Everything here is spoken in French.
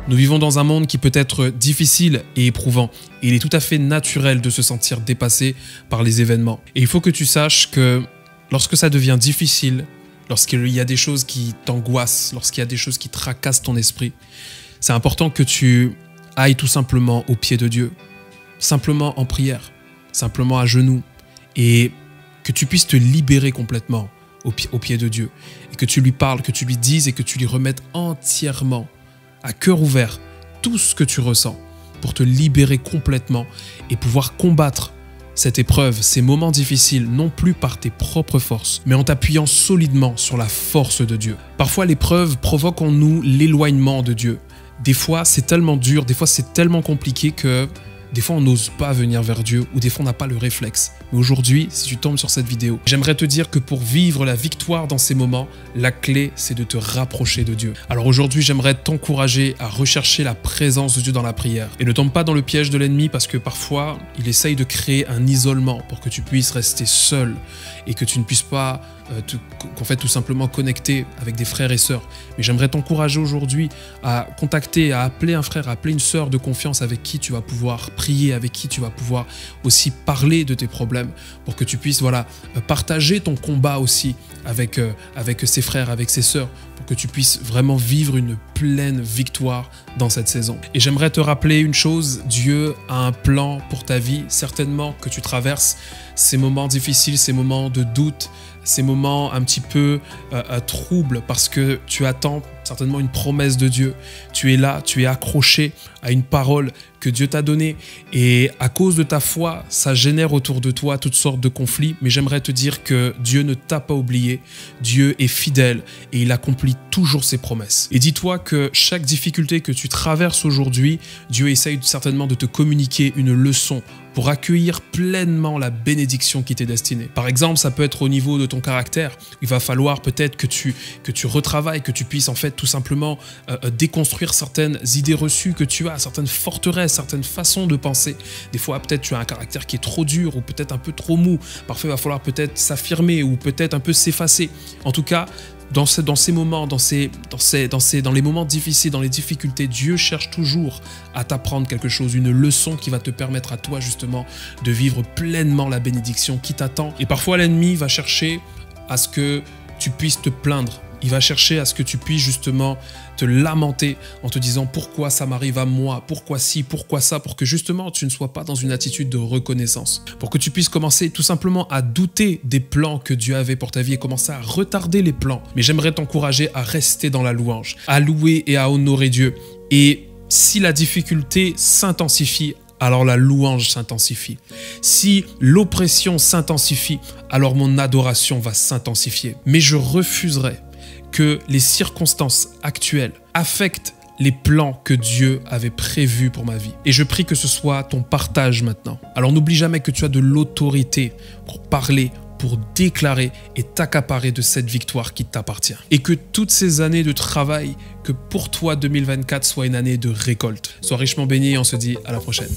Nous vivons dans un monde qui peut être difficile et éprouvant. Et il est tout à fait naturel de se sentir dépassé par les événements. Et il faut que tu saches que lorsque ça devient difficile, lorsqu'il y a des choses qui t'angoissent, lorsqu'il y a des choses qui tracassent ton esprit, c'est important que tu ailles tout simplement au pied de Dieu, simplement en prière, simplement à genoux, et que tu puisses te libérer complètement au pied de Dieu, et que tu lui parles, que tu lui dises et que tu lui remettes entièrement, à cœur ouvert, tout ce que tu ressens pour te libérer complètement et pouvoir combattre cette épreuve, ces moments difficiles, non plus par tes propres forces, mais en t'appuyant solidement sur la force de Dieu. Parfois, l'épreuve provoque en nous l'éloignement de Dieu. Des fois, c'est tellement dur, des fois, c'est tellement compliqué que des fois, on n'ose pas venir vers Dieu ou des fois, on n'a pas le réflexe. Mais aujourd'hui, si tu tombes sur cette vidéo, j'aimerais te dire que pour vivre la victoire dans ces moments, la clé, c'est de te rapprocher de Dieu. Alors aujourd'hui, j'aimerais t'encourager à rechercher la présence de Dieu dans la prière. Et ne tombe pas dans le piège de l'ennemi parce que parfois, il essaye de créer un isolement pour que tu puisses rester seul et que tu ne puisses pas tout simplement connecter avec des frères et sœurs. Mais j'aimerais t'encourager aujourd'hui à contacter, à appeler un frère, à appeler une sœur de confiance avec qui tu vas pouvoir prier, avec qui tu vas pouvoir aussi parler de tes problèmes pour que tu puisses partager ton combat aussi avec ses frères, avec ses sœurs, pour que tu puisses vraiment vivre une pleine victoire dans cette saison. Et j'aimerais te rappeler une chose, Dieu a un plan pour ta vie, certainement que tu traverses ces moments difficiles, ces moments de doute, ces moments un petit peu troubles parce que tu attends certainement une promesse de Dieu. Tu es là, tu es accroché à une parole que Dieu t'a donnée et à cause de ta foi, ça génère autour de toi toutes sortes de conflits. Mais j'aimerais te dire que Dieu ne t'a pas oublié, Dieu est fidèle et il accomplit toujours ses promesses. Et dis-toi que chaque difficulté que tu traverses aujourd'hui, Dieu essaye certainement de te communiquer une leçon pour accueillir pleinement la bénédiction qui t'est destinée. Par exemple, ça peut être au niveau de ton caractère. Il va falloir peut-être que tu retravailles, que tu puisses en fait tout simplement déconstruire certaines idées reçues que tu as, certaines forteresses, certaines façons de penser. Des fois, peut-être tu as un caractère qui est trop dur ou peut-être un peu trop mou. Parfois, il va falloir peut-être s'affirmer ou peut-être un peu s'effacer. En tout cas, dans ces moments, dans les moments difficiles, dans les difficultés, Dieu cherche toujours à t'apprendre quelque chose, une leçon qui va te permettre à toi justement de vivre pleinement la bénédiction qui t'attend. Et parfois l'ennemi va chercher à ce que tu puisses te plaindre. Il va chercher à ce que tu puisses justement te lamenter en te disant pourquoi ça m'arrive à moi, pourquoi ci, pourquoi ça, pour que justement tu ne sois pas dans une attitude de reconnaissance. Pour que tu puisses commencer tout simplement à douter des plans que Dieu avait pour ta vie et commencer à retarder les plans. Mais j'aimerais t'encourager à rester dans la louange, à louer et à honorer Dieu. Et si la difficulté s'intensifie, alors la louange s'intensifie. Si l'oppression s'intensifie, alors mon adoration va s'intensifier. Mais je refuserai que les circonstances actuelles affectent les plans que Dieu avait prévus pour ma vie. Et je prie que ce soit ton partage maintenant. Alors n'oublie jamais que tu as de l'autorité pour parler, pour déclarer et t'accaparer de cette victoire qui t'appartient. Et que toutes ces années de travail, que pour toi 2024 soit une année de récolte. Sois richement béni et on se dit à la prochaine.